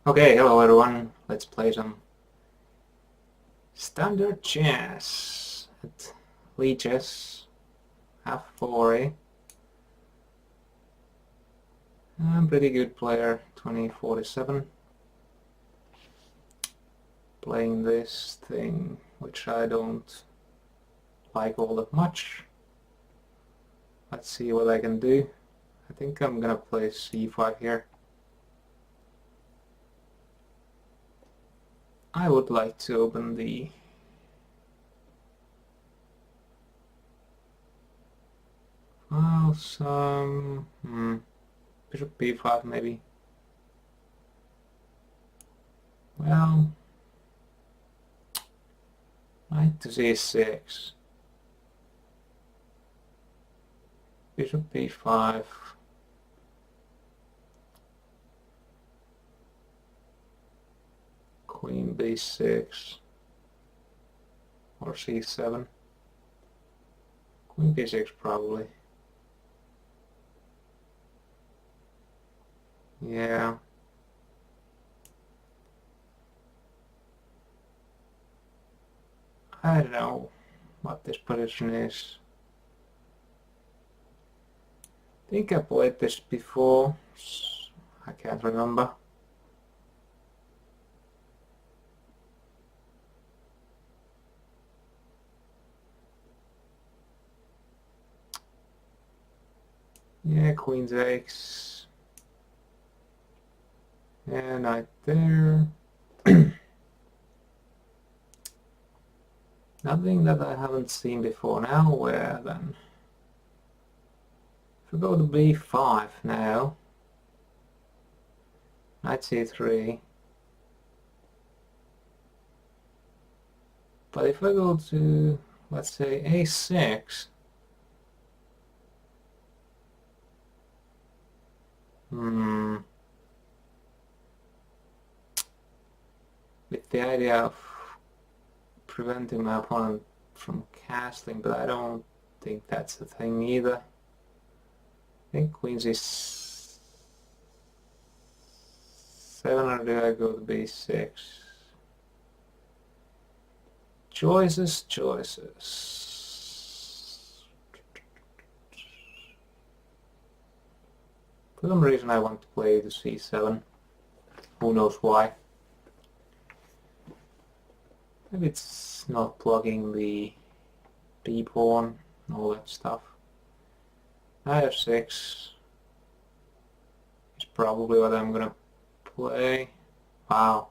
Okay, hello everyone. Let's play some standard chess at Leeches. F4. I'm pretty good player, 2047. Playing this thing, which I don't like all that much. Let's see what I can do. I think I'm gonna play c5 here. I would like to open the some bishop b5 maybe. Well, knight to c6. Bishop b5. Queen b6 or c7. Queen b6 probably. Yeah. I don't know what this position is. I think I played this before. I can't remember. Yeah, queen takes. Yeah, knight there. Nothing that I haven't seen before. Now where then? If we go to b5 now, knight c3. But if I go to, let's say, a6, with the idea of preventing my opponent from castling, but I don't think that's the thing either. I think queen c7, or do I go to b6? Choices. For some reason I want to play the c7. Who knows why? Maybe it's not blocking the b-pawn and all that stuff. Knight f6 is probably what I'm gonna play. Wow.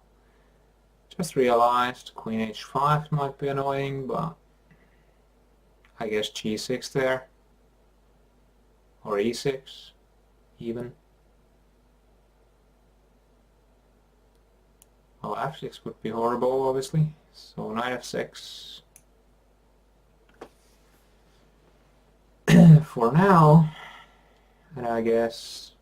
Just realized queen h5 might be annoying, but I guess g6 there. Or e6 even. Well, f6 would be horrible, obviously. So knight f6 for now, and I guess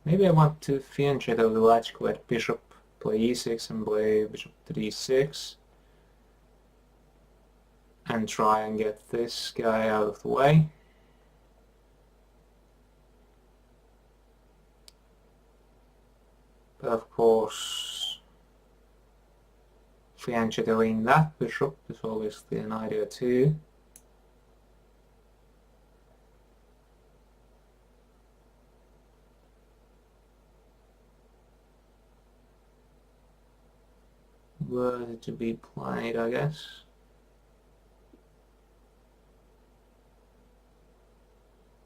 maybe I want to fianchetto the latch quit bishop, play e6 and play bishop to d6 and try and get this guy out of the way. But of course, fianchettoing that bishop is obviously an idea too. Worthy to be played, I guess.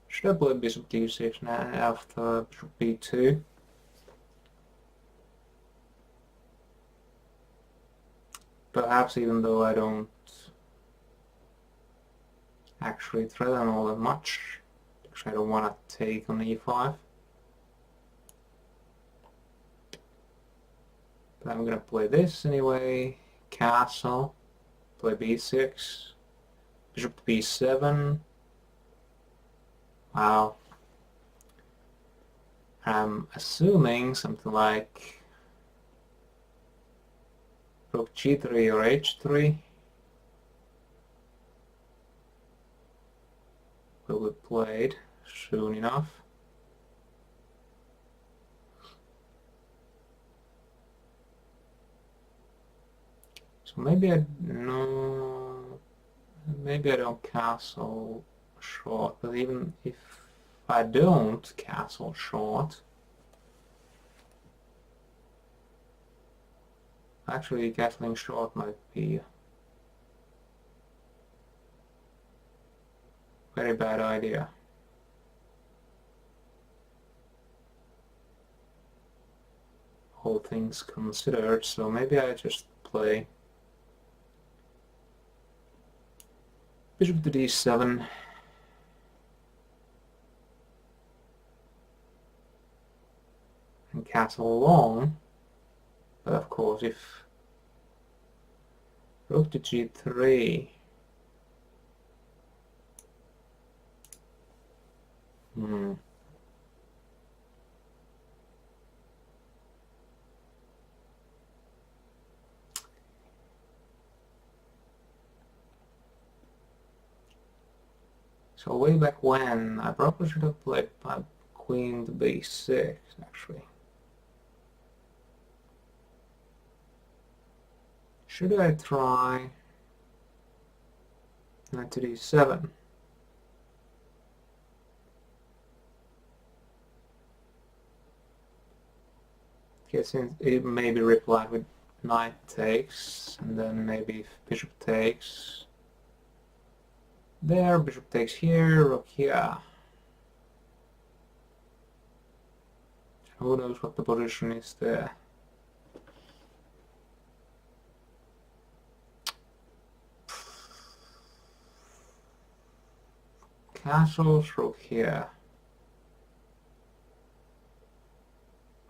Should I play bishop d6 now after bishop b2? Perhaps, even though I don't actually threaten all that much, because I don't want to take on e5. But I'm gonna play this anyway. Castle, play b6, bishop to b7. Wow. I'm assuming something like rook g3 or h3 will be played. soon enough. So maybe maybe I don't castle short, but even if I don't castle short, actually castling short might be a very bad idea. All things considered, so maybe I just play bishop to d7, and castle long, but of course if rook to g3, So way back when, I probably should have played my queen to b6, actually. Should I try knight to d7? Guessing it maybe replied with knight takes, and then maybe bishop takes. There, bishop takes here, rook here. Who knows what the position is there. Castles, rook here.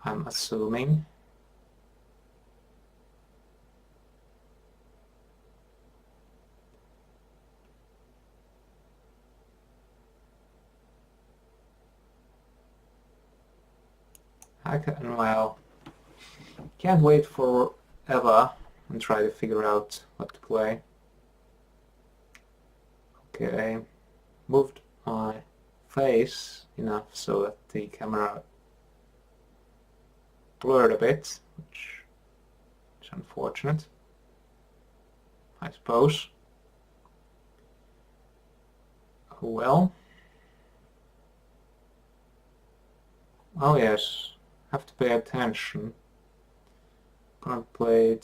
I'm assuming. Well, can't wait forever and try to figure out what to play. Okay, moved my face enough so that the camera blurred a bit, which is unfortunate, I suppose. Oh well. Oh yes, have to pay attention. Gonna play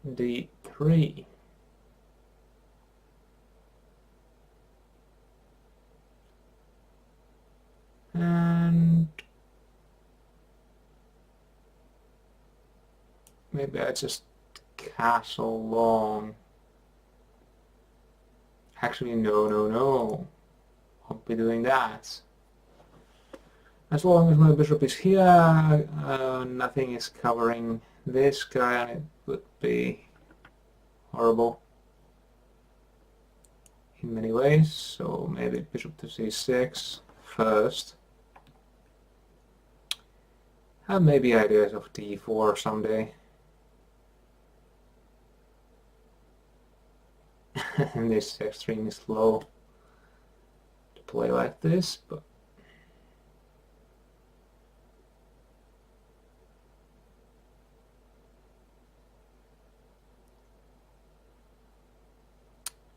d3. And maybe I just castle long. Actually, no. Won't be doing that. As long as my bishop is here, nothing is covering this guy, and it would be horrible in many ways. So maybe bishop to c6 first. Have maybe ideas of d4 someday. And this is extremely slow to play like this, but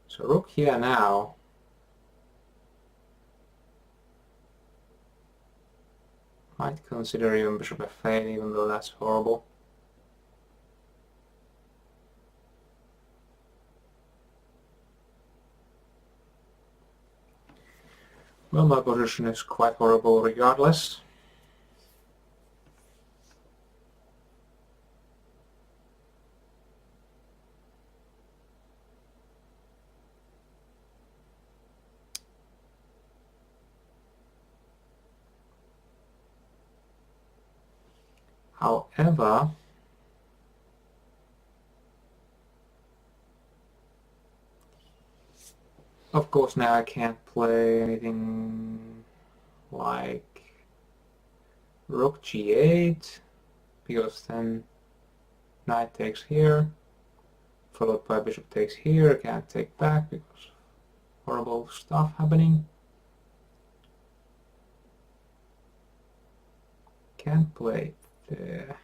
so rook here now. Might consider even bishop f8, even though that's horrible. Well, my position is quite horrible regardless. However, of course now I can't play anything like rook g8, because then knight takes here, followed by bishop takes here. Can't take back because horrible stuff happening. Can't play there.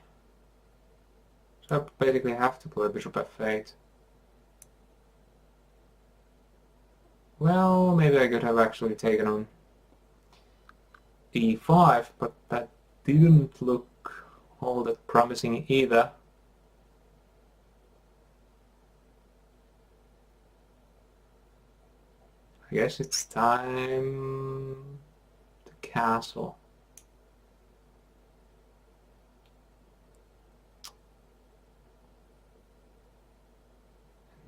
So I basically have to play bishop f8. Well, maybe I could have actually taken on e5, but that didn't look all that promising either. I guess it's time to castle.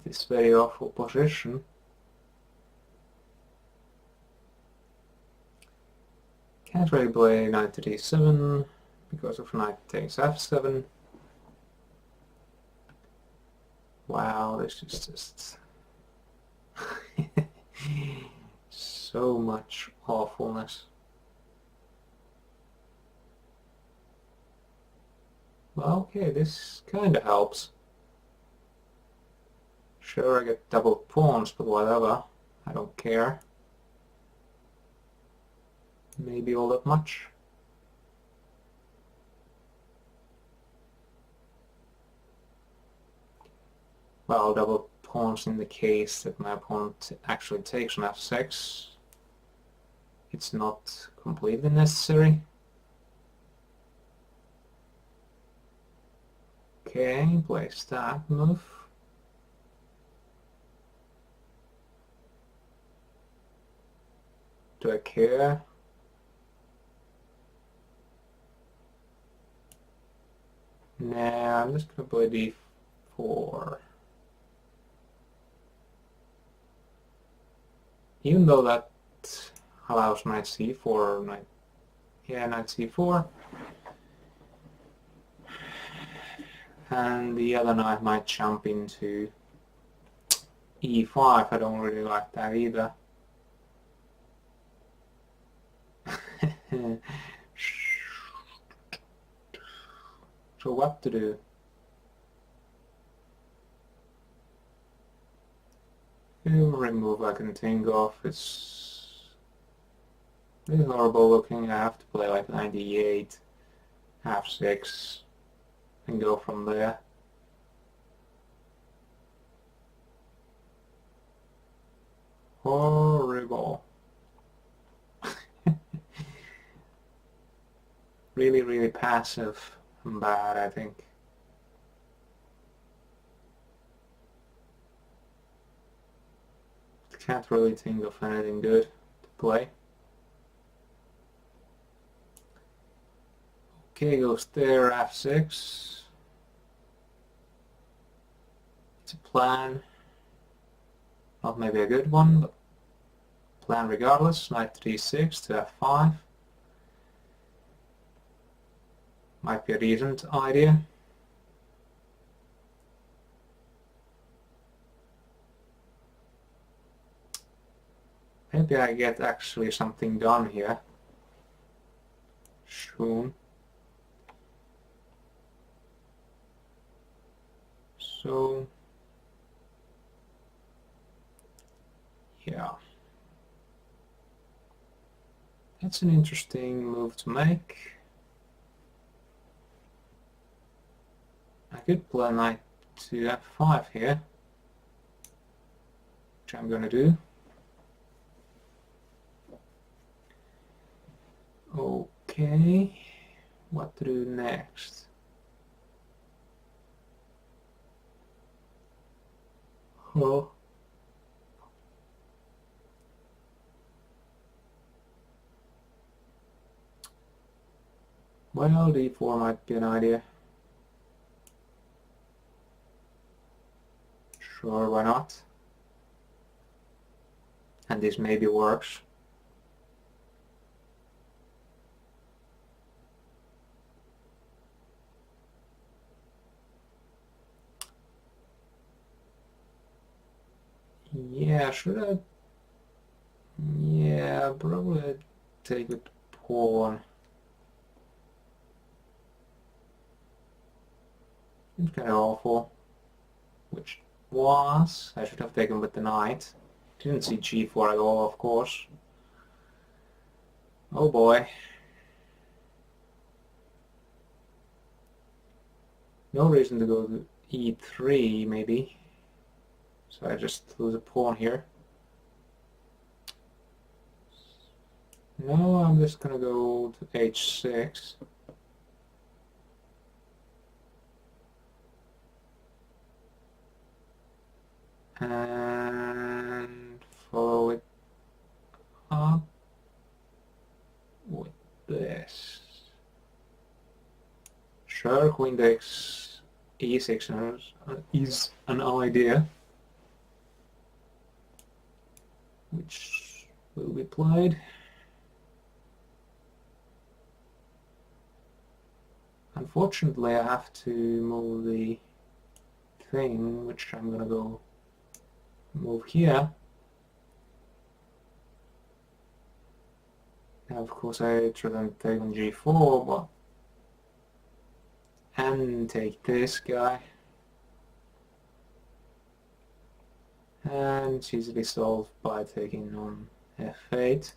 This very awful position. Can't really play knight to d7 because of knight takes f7. Wow, this is just so much awfulness. Well, okay, this kinda helps. Sure, I get double pawns, but whatever. I don't care. Maybe all that much. Well, double pawns in the case that my opponent actually takes on f6. It's not completely necessary. Okay, place that move. Do I care? Nah, I'm just gonna play d4. Even though that allows knight c4, knight c4. And the other knight might jump into e5. I don't really like that either. So what to do? Every move I can think of is really horrible looking. I have to play like 98, f6, and go from there. Horrible. Really, really passive and bad, I think. Can't really think of anything good to play. Okay, goes there, f6. It's a plan. Not maybe a good one, but plan regardless. Knight to d6 to f5. Might be a decent idea. Maybe I get actually something done here soon. So, yeah. That's an interesting move to make. I could play knight to f5 here, which I'm going to do. Okay, what to do next? Oh. Well, d4 might be an idea. Sure, why not? And this maybe works. Yeah, should I? Yeah, probably take with pawn. It's kind of awful. Which was, I should have taken with the knight. Didn't see g4 at all, of course. Oh boy. No reason to go to E3 maybe. So I just lose a pawn here. No, I'm just gonna go to H6. And follow it up with this. Sure, queen takes E6 is an idea, which will be played. Unfortunately, I have to move the thing, which I'm gonna go move here. Now, of course, I should then take on G4, but and take this guy, and it's easily solved by taking on F8.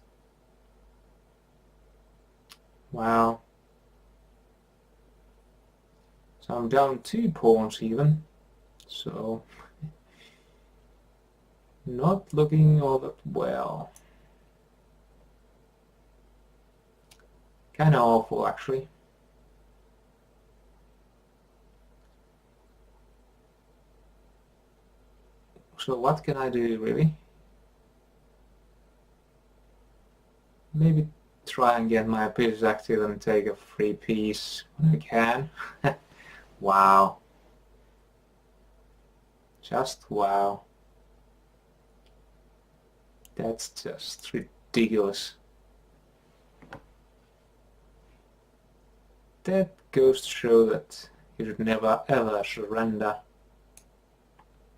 Wow. So I'm down 2 pawns even, so not looking all that well. Kinda awful actually. So what can I do really? Maybe try and get my pieces active and take a free piece when I can. Wow. Just wow. That's just ridiculous. That goes to show that you should never ever surrender,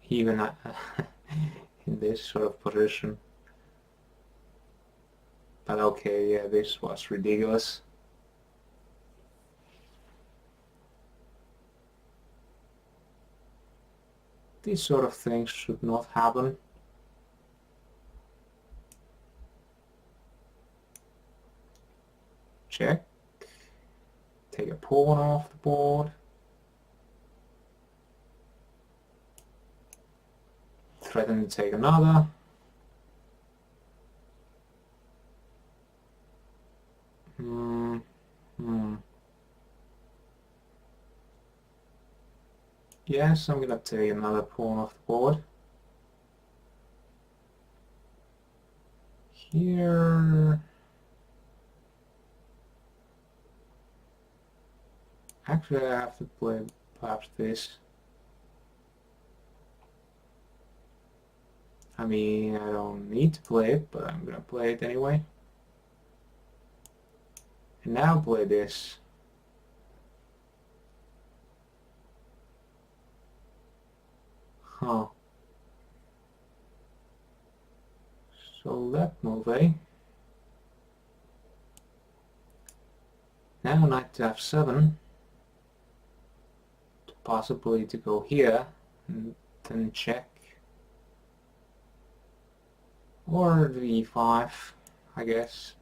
even in this sort of position. But okay, yeah, this was ridiculous. These sort of things should not happen. Check. Take a pawn off the board. Threaten to take another. Yes, I'm gonna take another pawn off the board. Here. Actually, I have to play perhaps this. I mean, I don't need to play it, but I'm gonna play it anyway. And now play this. Huh. So that move, eh? Now knight to f7. Possibly to go here and then check. Or the e5, I guess.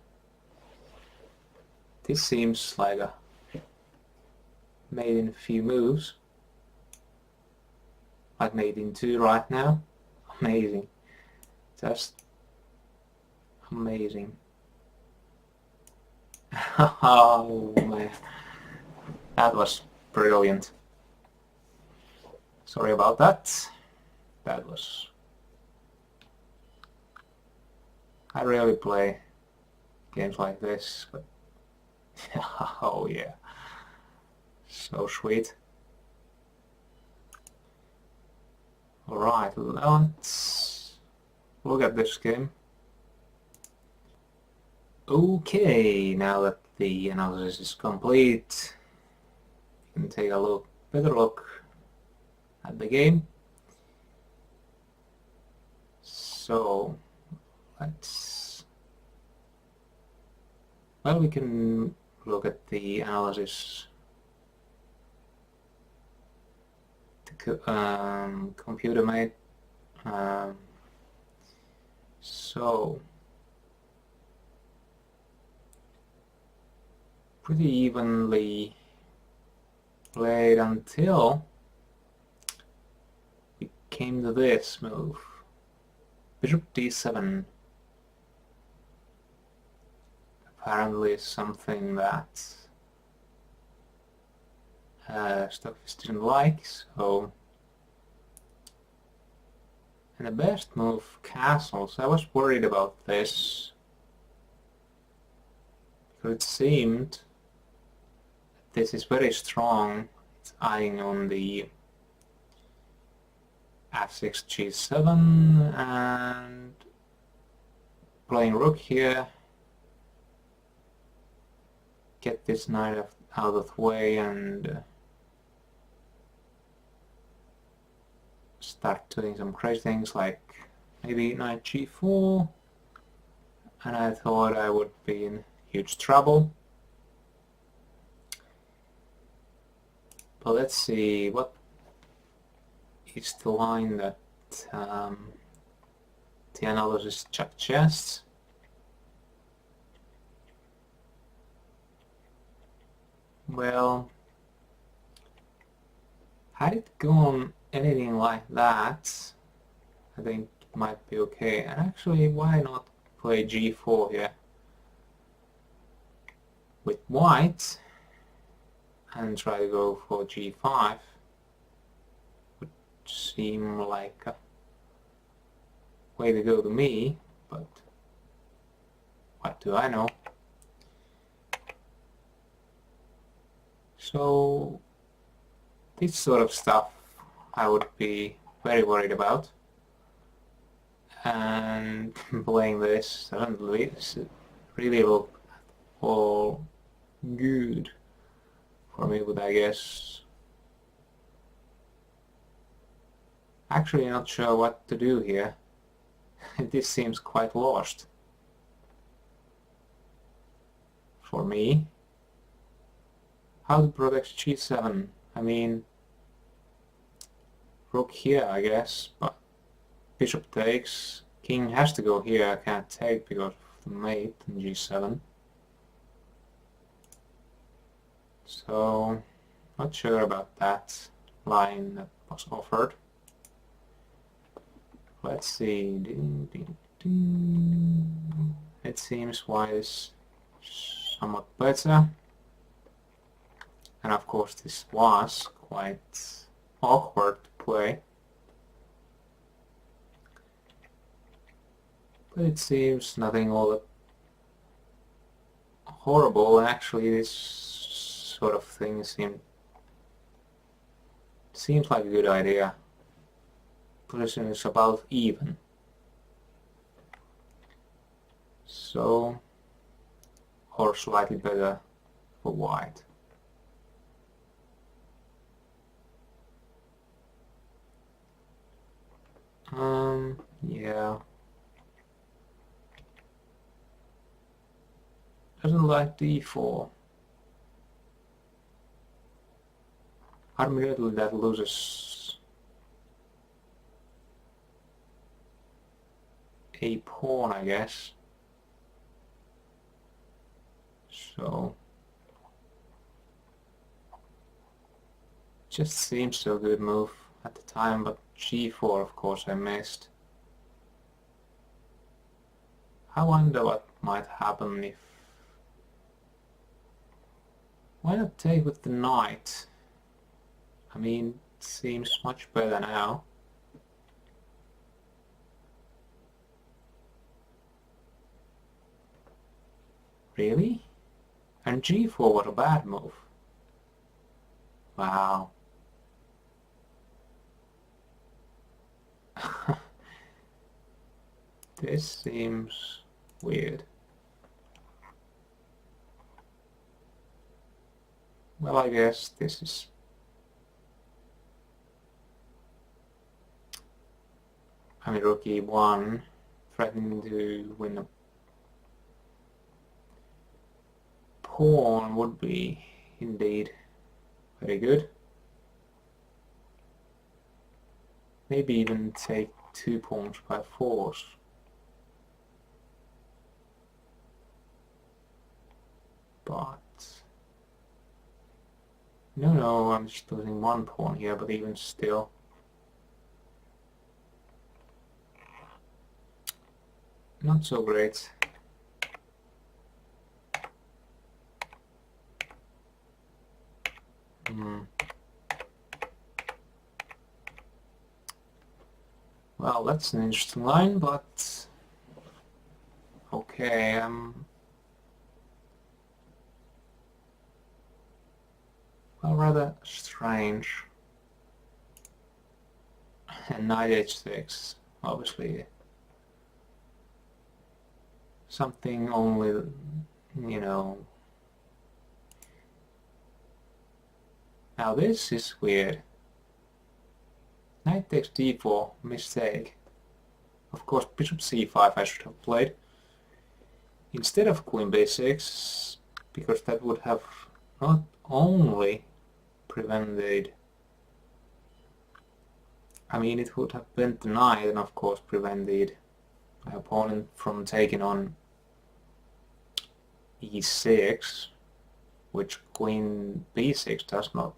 This seems like a made in a few moves. Like made in 2 right now. Amazing. Just amazing. Oh man. That was brilliant. Sorry about that. That was... I rarely play games like this, but oh yeah. So sweet. Alright, let's look at this game. Okay, now that the analysis is complete, you can take a better look at the game. So we can look at the analysis, the computer made. So pretty evenly played until we came to this move. Bishop d7. Apparently something that Stockfish didn't like, so... And the best move, castles. I was worried about this, because it seemed that this is very strong. It's eyeing on the f6, g7, and playing rook here. Get this knight out of the way and start doing some crazy things like maybe knight g4, and I thought I would be in huge trouble. But let's see, what is the line that the analysis suggests? Well, had it gone anything like that, I think it might be okay. And actually, why not play g4 here with white and try to go for g5? Would seem like a way to go to me, but what do I know? So this sort of stuff I would be very worried about, and playing this doesn't really look all good for me, but I guess actually not sure what to do here. This seems quite lost for me. How to protect g7? I mean, rook here, I guess, but bishop takes. King has to go here. I can't take because of the mate in g7. So, not sure about that line that was offered. Let's see. Ding, ding, ding. It seems white is somewhat better. And of course this was quite awkward to play. But it seems nothing all that horrible. Actually, this sort of thing seems like a good idea. Position is about even. So, or slightly better for white. Yeah. Doesn't like d4. Immediately that loses a pawn, I guess. So just seems so good move at the time, but g4 of course I missed. I wonder what might happen if... Why not take with the knight? I mean, it seems much better now. Really? And g4, what a bad move. Wow. This seems weird. Well, I guess this is... I mean, rook e1, threatening to win a pawn would be indeed very good. Maybe even take 2 pawns by force. But No, I'm just losing one pawn here, but even still. Not so great. Well, that's an interesting line, but okay, well, rather strange. And knight h6, obviously something only, you know. Now this is weird. Knight takes d4, mistake. Of course, bishop c5 I should have played instead of queen b6, because that would have not only prevented, I mean, it would have bent the knight and of course prevented my opponent from taking on e6, which queen b6 does not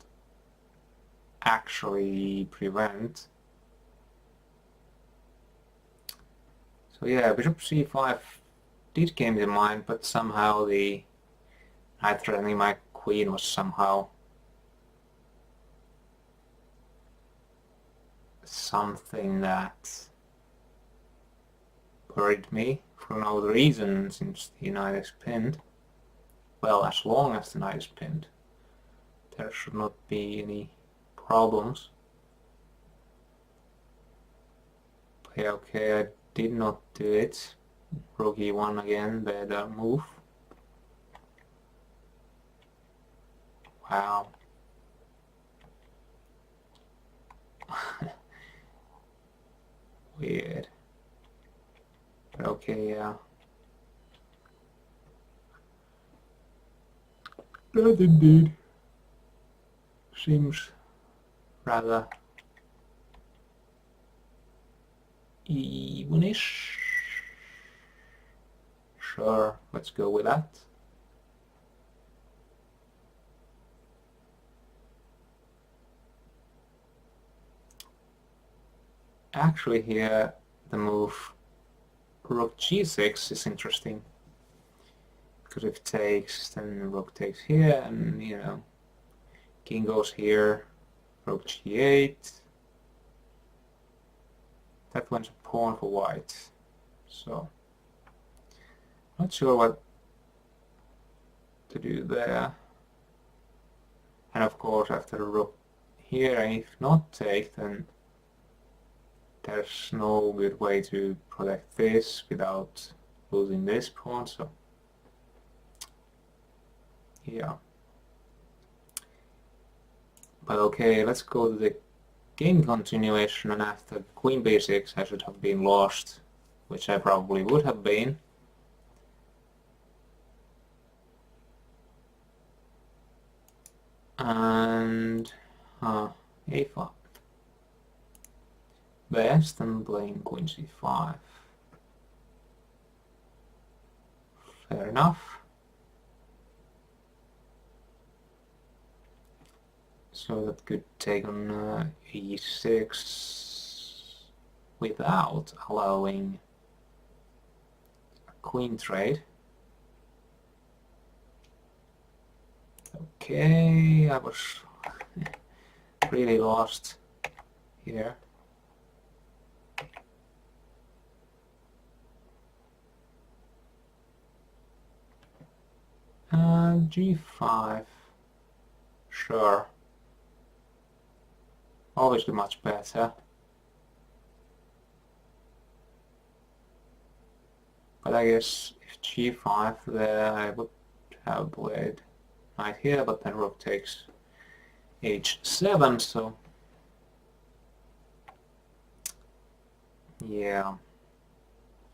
actually prevent. So yeah, bishop c5 did came to mind, but somehow the knight threatening my queen was somehow something that worried me for no other reason, since the knight is pinned. Well, as long as the knight is pinned, there should not be any problems. But yeah, okay, I did not do it. Rook e1 again, better move. Wow. Weird. But okay, yeah. That indeed seems rather evenish. Sure, let's go with that. Actually here the move rook g6 is interesting, because if it takes, then rook takes here, and you know, king goes here, rook g8. That one's a pawn for white, so not sure what to do there. And of course after the rook here, if not take, then there's no good way to protect this without losing this pawn, so yeah. But okay, let's go to the game continuation, and after queen b6 I should have been lost, which I probably would have been. And a5. Best than playing queen c5. Fair enough. So that could take on e6 without allowing a queen trade. Okay, I was really lost here. G5, sure, obviously much better, but I guess if G5 there I would have played knight here, but then rook takes H7, so yeah,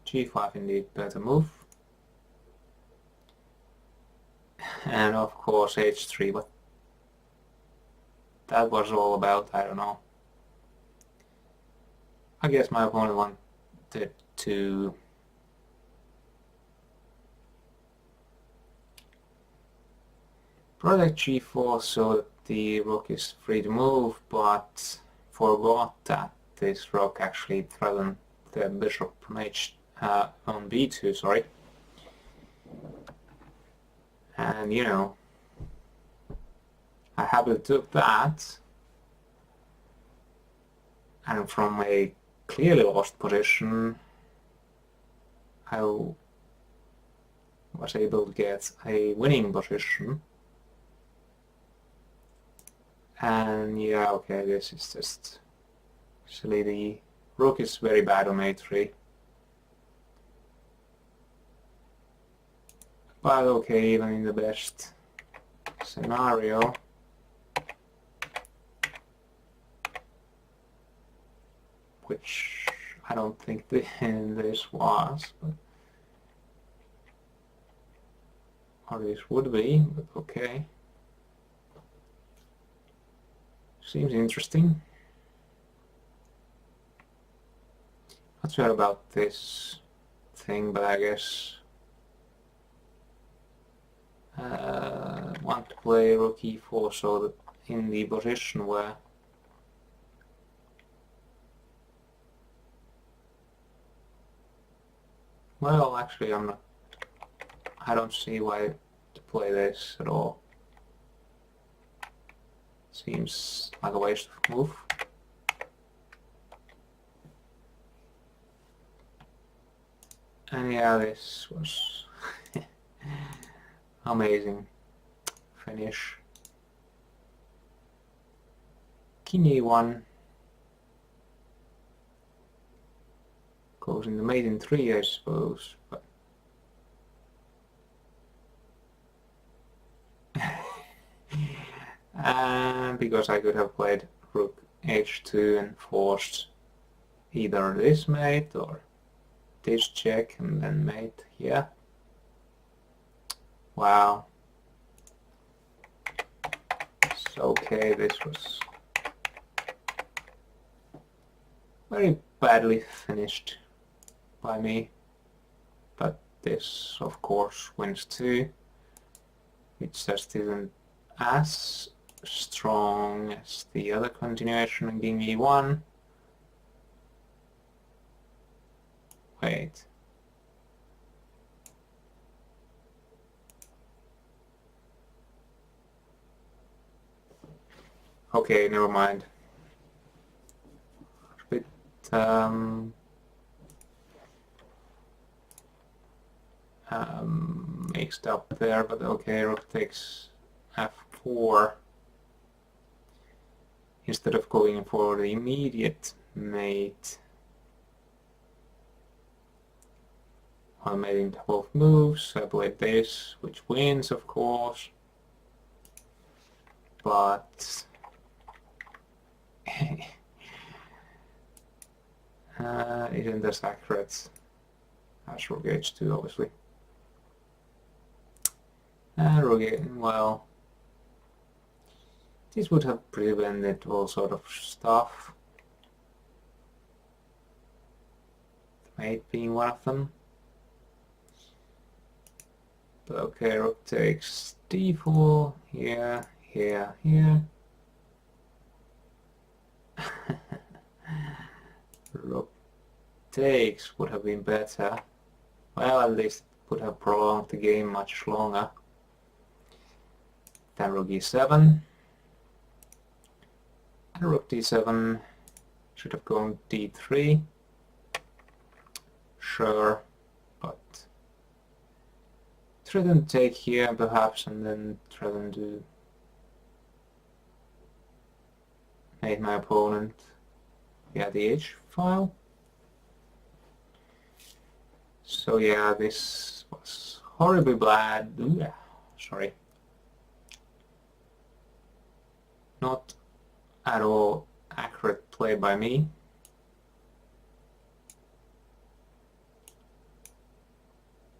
G5 indeed better move. And of course H3, what that was all about, I don't know. I guess my opponent wanted to protect G4 so that the rook is free to move, but forgot that this rook actually threatened the bishop from on b2, sorry. And you know, I happily took that, and from a clearly lost position I was able to get a winning position. And yeah, okay, this is just silly. The rook is very bad on a3. But okay, even in the best scenario, which I don't think this was, but, or this would be, but okay. Seems interesting. Not sure about this thing, but I guess want to play rook e4 so that in the position where well, actually I don't see why to play this at all. Seems like a waste of move. And yeah, this was amazing finish. King e1 goes in the mate in 3, I suppose, but and because I could have played rook h2 and forced either this mate or this check and then mate. Yeah. Wow. So okay, this was very badly finished by me, but this of course wins too. It just isn't as strong as the other continuation in King e1. Wait. Okay, never mind. A bit mixed up there, but okay, rook takes f4 instead of going for the immediate mate. While making double moves, I played this, which wins, of course, but isn't as accurate as rook h2, obviously. And rook, well, this would have prevented all sort of stuff, the mate being one of them. But okay, rook takes d4, here, here, here. Rook takes would have been better. Well, at least it would have prolonged the game much longer. Then rook e7. And rook d7 should have gone d3. Sure, but threaten to take here perhaps, and then threaten to make my opponent the h file. So yeah, this was horribly bad. Ooh, sorry. Not at all accurate play by me.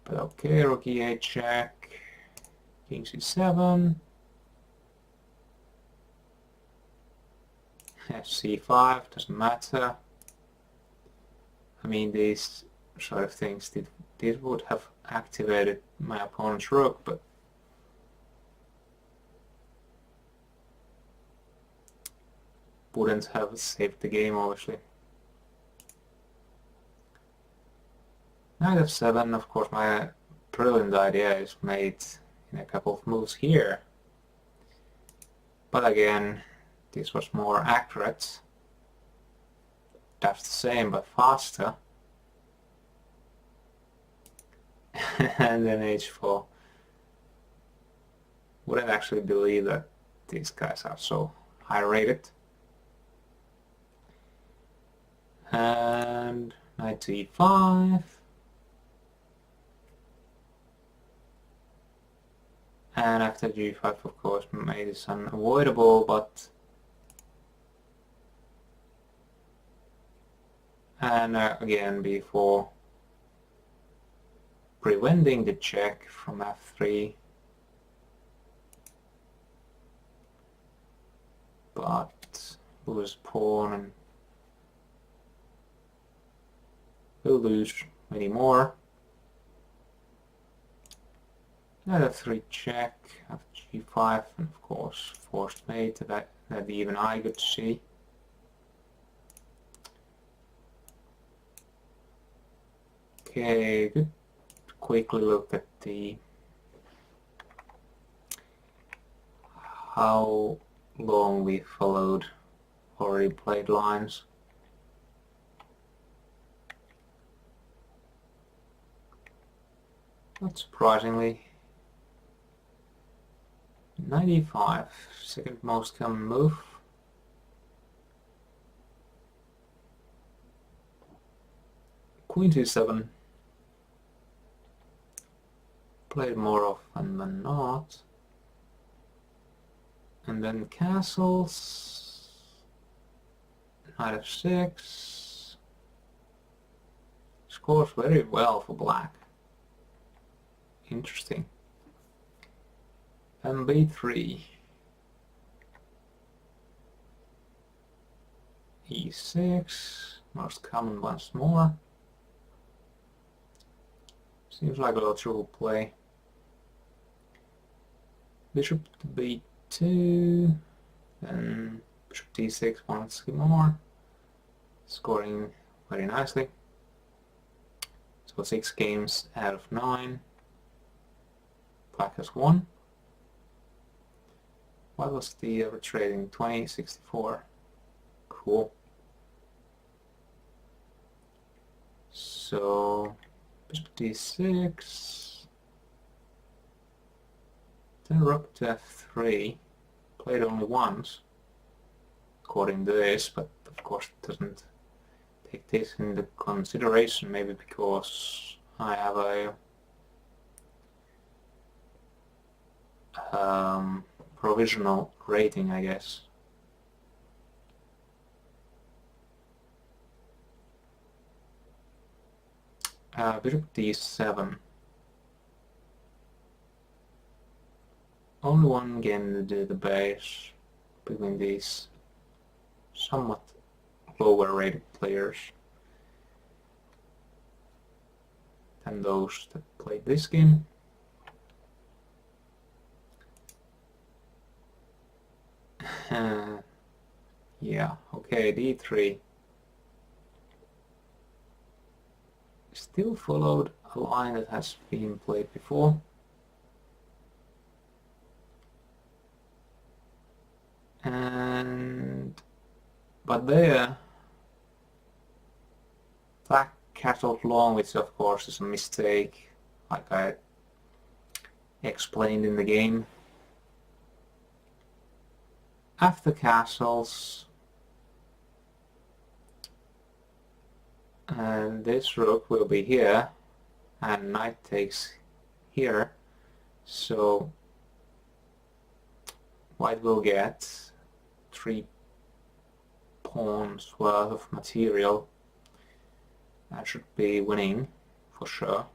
But okay, rook e8 check, king c7, c5, doesn't matter. I mean, these sort of things did would have activated my opponent's rook, but wouldn't have saved the game, obviously. Knight f7, of course, my brilliant idea is made in a couple of moves here. But again, this was more accurate. That's the same, but faster. And then h4. Wouldn't actually believe that these guys are so high rated. And knight to e5. And after g5, of course, mate is unavoidable, but... And again, b4. Preventing the check from f3. But lose pawn and we'll lose many more. Knight f3 check, g5, and of course forced mate that even I could see. Okay, good. Quickly look at the how long we followed already played lines. Not surprisingly, 95, second most common move. Queen c7. Played more often than not. And then castles. Knight f6. Scores very well for black. Interesting. And b3. e6. Most common once more. Seems like a logical play. Bishop to b2, then bishop d6 once more, scoring very nicely. So 6 games out of 9. Black has won. What was the average rating? 2064. Cool. So bishop d6. Then rook to f3, played only once, according to this, but of course it doesn't take this into consideration, maybe because I have a provisional rating, I guess. Bishop d7. Only one game to do the base between these somewhat lower rated players than those that played this game. Yeah, okay, d3. Still followed a line that has been played before. But there, black castled long, which of course is a mistake, like I explained in the game. After castles, and this rook will be here, and knight takes here, so white will get 3 pawns worth of material. That should be winning for sure.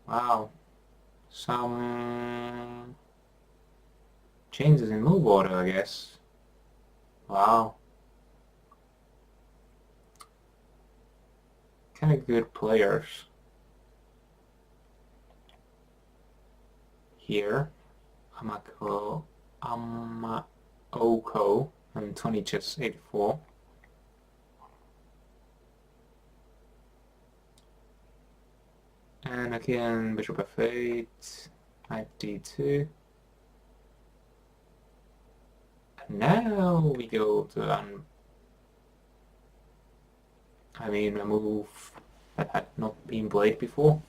Wow, some changes in move order, I guess. Wow, kind of good players here. Amako Oko and 20 chess 84. And again, bishop f8, knight d2. And now we go to a move that had not been played before.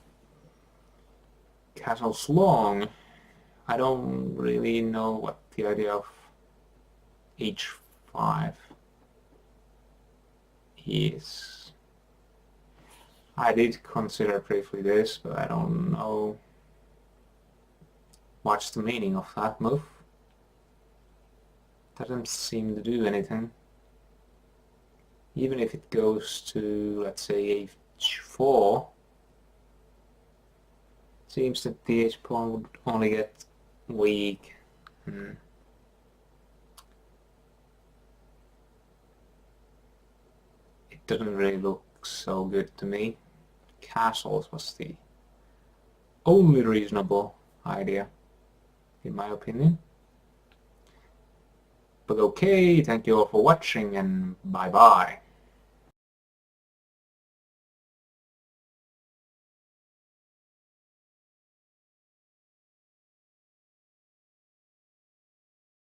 Castle's long. I don't really know what the idea of h5 is. I did consider briefly this, but I don't know what's the meaning of that move. Doesn't seem to do anything. Even if it goes to, let's say, h4, seems that the h pawn would only get weak. It doesn't really look so good to me. Castles was the only reasonable idea, in my opinion. But okay, thank you all for watching, and bye bye.